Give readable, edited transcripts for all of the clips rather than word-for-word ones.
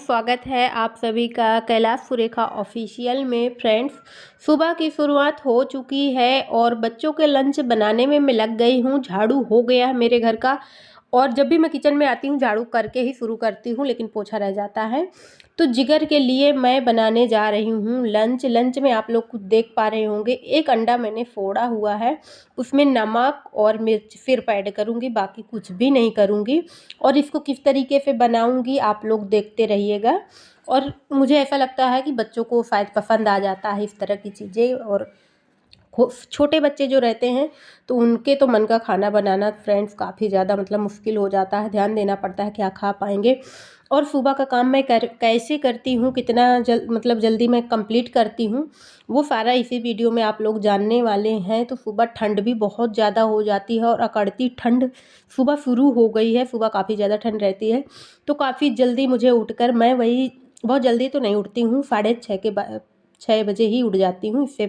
स्वागत है आप सभी का कैलाश सुरेखा ऑफिशियल में। फ्रेंड्स, सुबह की शुरुआत हो चुकी है और बच्चों के लंच बनाने में मैं लग गई हूँ। झाड़ू हो गया है मेरे घर का, और जब भी मैं किचन में आती हूँ झाड़ू करके ही शुरू करती हूँ, लेकिन पोछा रह जाता है। तो जिगर के लिए मैं बनाने जा रही हूँ लंच में आप लोग कुछ देख पा रहे होंगे, एक अंडा मैंने फोड़ा हुआ है, उसमें नमक और मिर्च सिर्फ ऐड करूँगी, बाकी कुछ भी नहीं करूँगी। और इसको किस तरीके से बनाऊँगी आप लोग देखते रहिएगा। और मुझे ऐसा लगता है कि बच्चों को शायद पसंद आ जाता है इस तरह की चीज़ें, और छोटे बच्चे जो रहते हैं तो उनके तो मन का खाना बनाना फ्रेंड्स काफ़ी ज़्यादा मुश्किल हो जाता है, ध्यान देना पड़ता है क्या खा पाएंगे। और सुबह का काम मैं कैसे करती हूँ, कितना जल्दी मैं कंप्लीट करती हूँ, वो सारा इसी वीडियो में आप लोग जानने वाले हैं। तो सुबह ठंड भी बहुत ज़्यादा हो जाती है और अकड़ती ठंड सुबह शुरू हो गई है। सुबह काफ़ी ज़्यादा ठंड रहती है, तो काफ़ी जल्दी मुझे उठकर मैं वही, बहुत जल्दी तो नहीं उठती हूँ, 6:30 बजे ही उठ जाती हूँ, इससे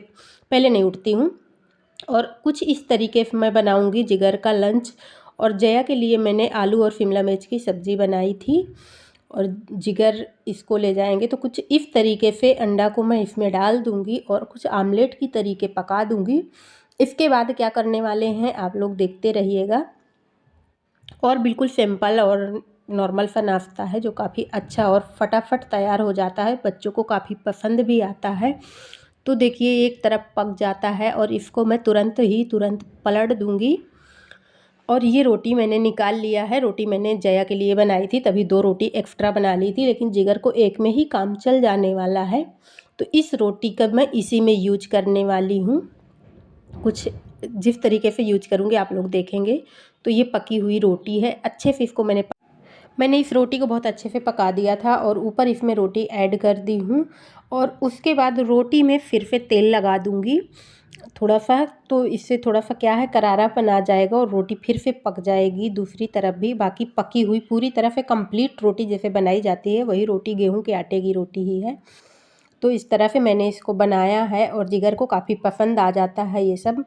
पहले नहीं उठती हूँ। और कुछ इस तरीके से मैं बनाऊंगी जिगर का लंच। और जया के लिए मैंने आलू और शिमला मिर्च की सब्ज़ी बनाई थी, और जिगर इसको ले जाएंगे। तो कुछ इस तरीके से अंडा को मैं इसमें डाल दूंगी और कुछ आमलेट की तरीके पका दूंगी। इसके बाद क्या करने वाले हैं आप लोग देखते रहिएगा। और बिल्कुल सिंपल और नॉर्मल सा नाश्ता है जो काफ़ी अच्छा और फटाफट तैयार हो जाता है, बच्चों को काफ़ी पसंद भी आता है। तो देखिए एक तरफ पक जाता है और इसको मैं तुरंत पलट दूंगी। और ये रोटी मैंने निकाल लिया है, रोटी मैंने जया के लिए बनाई थी, तभी 2 रोटी एक्स्ट्रा बना ली थी, लेकिन जिगर को एक में ही काम चल जाने वाला है। तो इस रोटी का मैं इसी में यूज करने वाली हूँ। कुछ जिस तरीके से यूज करूँगी आप लोग देखेंगे। तो ये पकी हुई रोटी है, अच्छे से इसको मैंने इस रोटी को बहुत अच्छे से पका दिया था और ऊपर इसमें रोटी ऐड कर दी हूँ। और उसके बाद रोटी में फिर से तेल लगा दूँगी थोड़ा सा, तो इससे थोड़ा सा क्या है करारापन आ जाएगा और रोटी फिर से पक जाएगी दूसरी तरफ भी। बाकी पकी हुई पूरी तरह से कंप्लीट रोटी जैसे बनाई जाती है वही रोटी गेहूं के आटे की रोटी ही है। तो इस तरह से मैंने इसको बनाया है और जिगर को काफ़ी पसंद आ जाता है ये सब।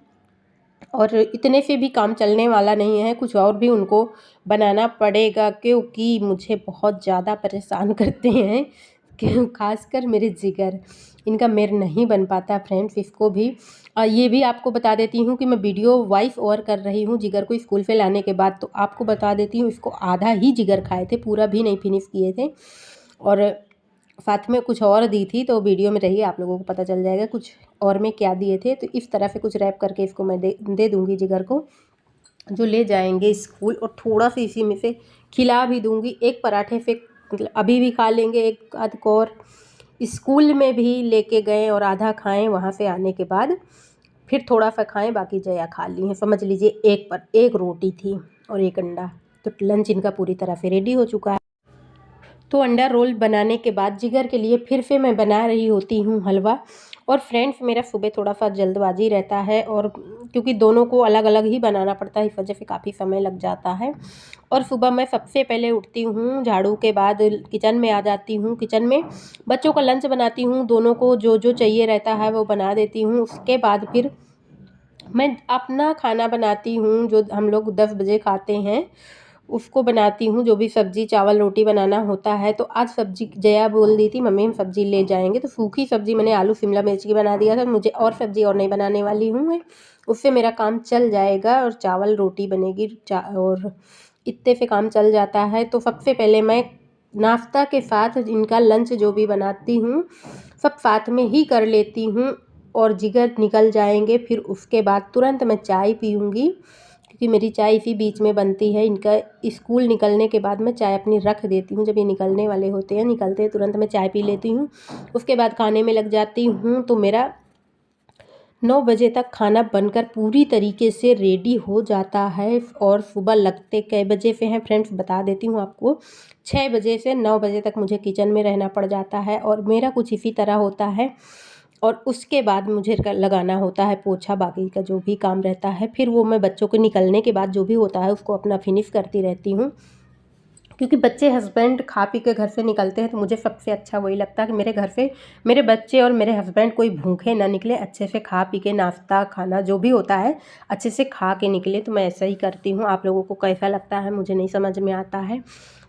और इतने से भी काम चलने वाला नहीं है, कुछ और भी उनको बनाना पड़ेगा, क्योंकि मुझे बहुत ज़्यादा परेशान करते हैं कि खासकर मेरे जिगर, इनका मेर नहीं बन पाता फ्रेंड्स। इसको भी ये भी आपको बता देती हूँ कि मैं वीडियो वॉइस ओवर कर रही हूँ जिगर को स्कूल से लाने के बाद। तो आपको बता देती हूँ, इसको आधा ही जिगर खाए थे, पूरा भी नहीं फिनिश किए थे, और साथ में कुछ और दी थी। तो वीडियो में रहिए, आप लोगों को पता चल जाएगा कुछ और में क्या दिए थे। तो इस तरह से कुछ रैप करके इसको मैं दे दूँगी जिगर को, जो ले जाएंगे स्कूल। और थोड़ा सा इसी में से खिला भी दूँगी, एक पराठे से अभी भी खा लेंगे, एक आध को और स्कूल में भी लेके गए और आधा खाएं, वहाँ से आने के बाद फिर थोड़ा सा खाएं, बाकी जया खा ली है। समझ लीजिए एक रोटी थी और एक अंडा। तो लंच इनका पूरी तरह से रेडी हो चुका है। तो अंडा रोल बनाने के बाद जिगर के लिए फिर से मैं बना रही होती हूँ हलवा। और फ्रेंड्स, मेरा सुबह थोड़ा सा जल्दबाजी रहता है, और क्योंकि दोनों को अलग अलग ही बनाना पड़ता है, इस वजह से काफ़ी समय लग जाता है। और सुबह मैं सबसे पहले उठती हूँ, झाड़ू के बाद किचन में आ जाती हूँ। किचन में बच्चों का लंच बनाती हूँ, दोनों को जो जो चाहिए रहता है वो बना देती हूँ। उसके बाद फिर मैं अपना खाना बनाती हूँ, जो हम लोग 10 बजे खाते हैं उसको बनाती हूँ, जो भी सब्ज़ी चावल रोटी बनाना होता है। तो आज सब्ज़ी जया बोल दी थी मम्मी हम सब्ज़ी ले जाएंगे, तो सूखी सब्ज़ी मैंने आलू शिमला मिर्च की बना दिया था। मुझे और सब्ज़ी और नहीं बनाने वाली हूँ मैं, उससे मेरा काम चल जाएगा और चावल रोटी बनेगी और इतने से काम चल जाता है। तो सबसे पहले मैं नाश्ता के साथ इनका लंच जो भी बनाती हूँ सब साथ में ही कर लेती हूँ, और जिगर निकल जाएंगे फिर उसके बाद तुरंत मैं चाय पीऊँगी, क्योंकि मेरी चाय इसी बीच में बनती है। इनका स्कूल निकलने के बाद मैं चाय अपनी रख देती हूँ, जब ये निकलने वाले होते हैं निकलते हैं तुरंत मैं चाय पी लेती हूँ। उसके बाद खाने में लग जाती हूँ। तो मेरा 9 बजे तक खाना बनकर पूरी तरीके से रेडी हो जाता है। और सुबह लगते कै बजे से हैं फ्रेंड्स बता देती हूँ आपको, 6 बजे से 9 बजे तक मुझे किचन में रहना पड़ जाता है, और मेरा कुछ इसी तरह होता है। और उसके बाद मुझे लगाना होता है पोछा, बाकी का जो भी काम रहता है फिर वो मैं बच्चों के निकलने के बाद जो भी होता है उसको अपना फिनिश करती रहती हूँ। क्योंकि बच्चे हस्बैंड खा पी के घर से निकलते हैं, तो मुझे सबसे अच्छा वही लगता है कि मेरे घर से मेरे बच्चे और मेरे हस्बैंड कोई भूखे ना निकले, अच्छे से खा पी के नाश्ता खाना जो भी होता है अच्छे से खा के निकले। तो मैं ऐसा ही करती हूँ। आप लोगों को कैसा लगता है मुझे नहीं समझ में आता है।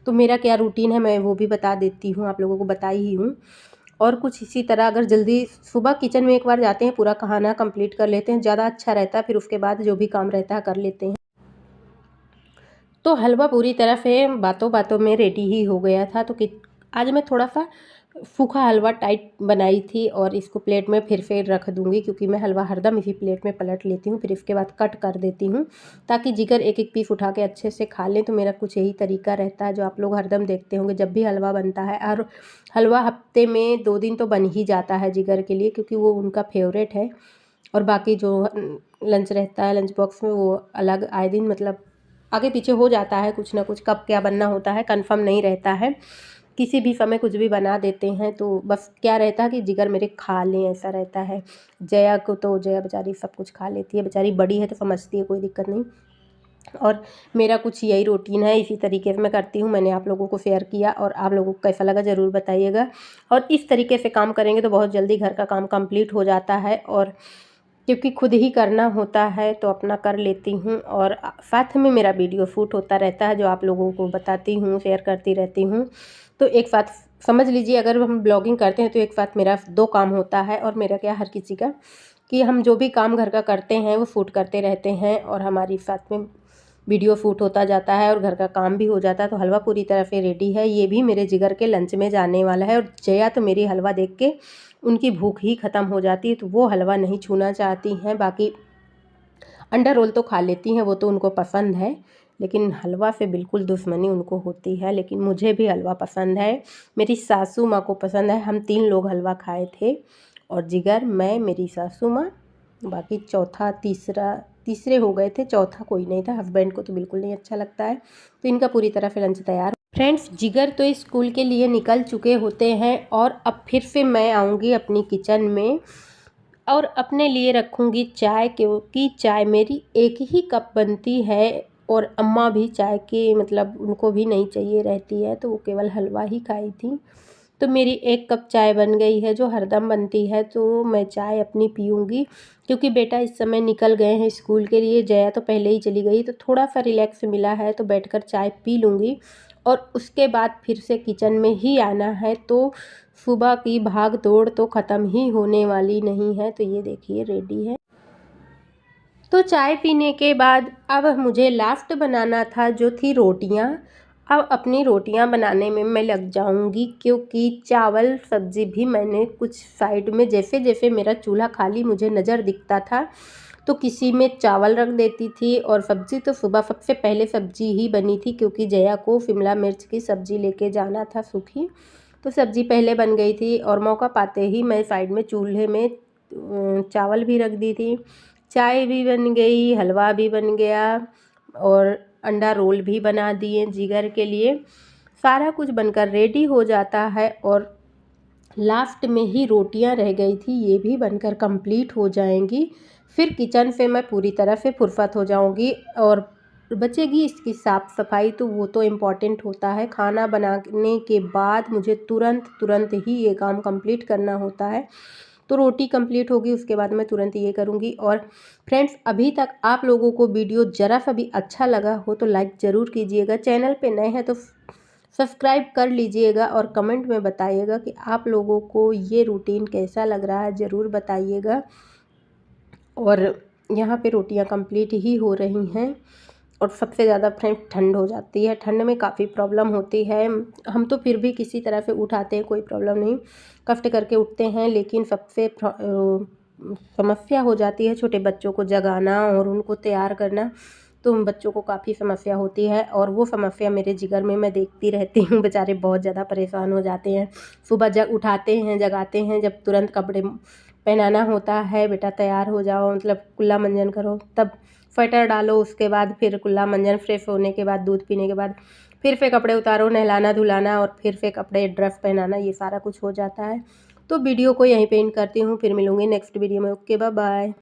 तो मेरा क्या रूटीन है मैं वो भी बता देती हूँ, आप लोगों को बताई ही हूँ। और कुछ इसी तरह अगर जल्दी सुबह किचन में एक बार जाते हैं, पूरा खाना कंप्लीट कर लेते हैं, ज़्यादा अच्छा रहता है, फिर उसके बाद जो भी काम रहता है कर लेते हैं। तो हलवा पूरी तरह से बातों बातों में रेडी ही हो गया था। तो कि आज मैं थोड़ा सा सूखा हलवा टाइट बनाई थी और इसको प्लेट में फिर से रख दूंगी, क्योंकि मैं हलवा हरदम इसी प्लेट में पलट लेती हूँ, फिर इसके बाद कट कर देती हूँ ताकि जिगर एक एक पीस उठा के अच्छे से खा लें। तो मेरा कुछ यही तरीका रहता है जो आप लोग हरदम देखते होंगे जब भी हलवा बनता है। और हलवा हफ्ते में 2 दिन तो बन ही जाता है जिगर के लिए, क्योंकि वो उनका फेवरेट है। और बाकी जो लंच रहता है लंच बॉक्स में वो अलग आए दिन मतलब आगे पीछे हो जाता है, कुछ ना कुछ कब क्या बनना होता है कंफर्म नहीं रहता है, किसी भी समय कुछ भी बना देते हैं। तो बस क्या रहता है कि जिगर मेरे खा लें ऐसा रहता है। जया को तो जया बेचारी सब कुछ खा लेती है, बेचारी बड़ी है तो समझती है, कोई दिक्कत नहीं। और मेरा कुछ यही रूटीन है, इसी तरीके से मैं करती हूँ। मैंने आप लोगों को शेयर किया और आप लोगों को कैसा लगा ज़रूर बताइएगा। और इस तरीके से काम करेंगे तो बहुत जल्दी घर का काम कंप्लीट हो जाता है, और क्योंकि खुद ही करना होता है तो अपना कर लेती हूँ। और साथ में मेरा वीडियो शूट होता रहता है जो आप लोगों को बताती हूँ, शेयर करती रहती हूँ। तो एक साथ समझ लीजिए अगर हम ब्लॉगिंग करते हैं तो एक साथ मेरा 2 काम होता है, और मेरा क्या हर किसी का कि हम जो भी काम घर का करते हैं वो शूट करते रहते हैं, और हमारी साथ में वीडियो शूट होता जाता है और घर का काम भी हो जाता है। तो हलवा पूरी तरह से रेडी है, ये भी मेरे जिगर के लंच में जाने वाला है। और जया तो मेरी हलवा देख के उनकी भूख ही ख़त्म हो जाती है, तो वो हलवा नहीं छूना चाहती हैं। बाकी अंडा रोल तो खा लेती हैं, वो तो उनको पसंद है, लेकिन हलवा से बिल्कुल दुश्मनी उनको होती है। लेकिन मुझे भी हलवा पसंद है, मेरी सासू माँ को पसंद है। हम 3 लोग हलवा खाए थे, और जिगर, मैं, मेरी सासू माँ, बाकी तीसरे हो गए थे, चौथा कोई नहीं था। हस्बैंड को तो बिल्कुल नहीं अच्छा लगता है। तो इनका पूरी तरह से लंच तैयार। फ्रेंड्स, जिगर तो स्कूल के लिए निकल चुके हैं, और अब फिर से मैं आऊँगी अपनी किचन में और अपने लिए रखूँगी चाय, क्योंकि चाय मेरी एक ही कप बनती है, और अम्मा भी चाय के मतलब उनको भी नहीं चाहिए रहती है, तो वो केवल हलवा ही खाई थी। तो मेरी 1 कप चाय बन गई है जो हरदम बनती है, तो मैं चाय अपनी पीऊँगी। क्योंकि बेटा इस समय निकल गए हैं स्कूल के लिए, जया तो पहले ही चली गई, तो थोड़ा सा रिलैक्स मिला है तो बैठकर चाय पी लूँगी, और उसके बाद फिर से किचन में ही आना है। तो सुबह की भाग दौड़ तो ख़त्म ही होने वाली नहीं है। तो ये देखिए रेडी है। तो चाय पीने के बाद अब मुझे लास्ट बनाना था जो थी रोटियां। अब अपनी रोटियां बनाने में मैं लग जाऊंगी, क्योंकि चावल सब्ज़ी भी मैंने कुछ साइड में जैसे जैसे मेरा चूल्हा खाली मुझे नज़र दिखता था तो किसी में चावल रख देती थी। और सब्ज़ी तो सुबह सबसे पहले सब्ज़ी ही बनी थी, क्योंकि जया को शिमला मिर्च की सब्ज़ी लेके जाना था सूखी, तो सब्ज़ी पहले बन गई थी। और मौका पाते ही मैं साइड में चूल्हे में चावल भी रख दी थी, चाय भी बन गई, हलवा भी बन गया, और अंडा रोल भी बना दिए जिगर के लिए। सारा कुछ बनकर रेडी हो जाता है, और लास्ट में ही रोटियां रह गई थी, ये भी बनकर कंप्लीट हो जाएंगी। फिर किचन से मैं पूरी तरह से फुर्सत हो जाऊंगी, और बचेगी इसकी साफ़ सफाई, तो वो तो इम्पॉर्टेंट होता है। खाना बनाने के बाद मुझे तुरंत ही ये काम कंप्लीट करना होता है। तो रोटी कंप्लीट होगी उसके बाद मैं तुरंत ये करूँगी। और फ्रेंड्स, अभी तक आप लोगों को वीडियो ज़रा सा भी अच्छा लगा हो तो लाइक ज़रूर कीजिएगा, चैनल पे नए हैं तो सब्सक्राइब कर लीजिएगा, और कमेंट में बताइएगा कि आप लोगों को ये रूटीन कैसा लग रहा है, ज़रूर बताइएगा। और यहाँ पे रोटियाँ कंप्लीट ही हो रही हैं। और सबसे ज़्यादा फ्रेंड ठंड हो जाती है, ठंड में काफ़ी प्रॉब्लम होती है। हम तो फिर भी किसी तरह से उठाते हैं, कोई प्रॉब्लम नहीं, कष्ट करके उठते हैं। लेकिन सबसे समस्या हो जाती है छोटे बच्चों को जगाना और उनको तैयार करना, तो बच्चों को काफ़ी समस्या होती है। और वो समस्या मेरे जिगर में मैं देखती रहती हूँ, बेचारे बहुत ज़्यादा परेशान हो जाते हैं। सुबह उठाते हैं, जगाते हैं, जब तुरंत कपड़े पहनाना होता है, बेटा तैयार हो जाओ, मतलब कुल्ला मंजन करो, तब स्वेटर डालो, उसके बाद फिर कुल्ला मंजन, फ्रेश होने के बाद दूध पीने के बाद फिर से कपड़े उतारो, नहलाना धुलाना, और फिर से कपड़े ड्रेस पहनाना, ये सारा कुछ हो जाता है। तो वीडियो को यहीं पे एंड करती हूँ, फिर मिलूँगी नेक्स्ट वीडियो में। Okay, bye bye.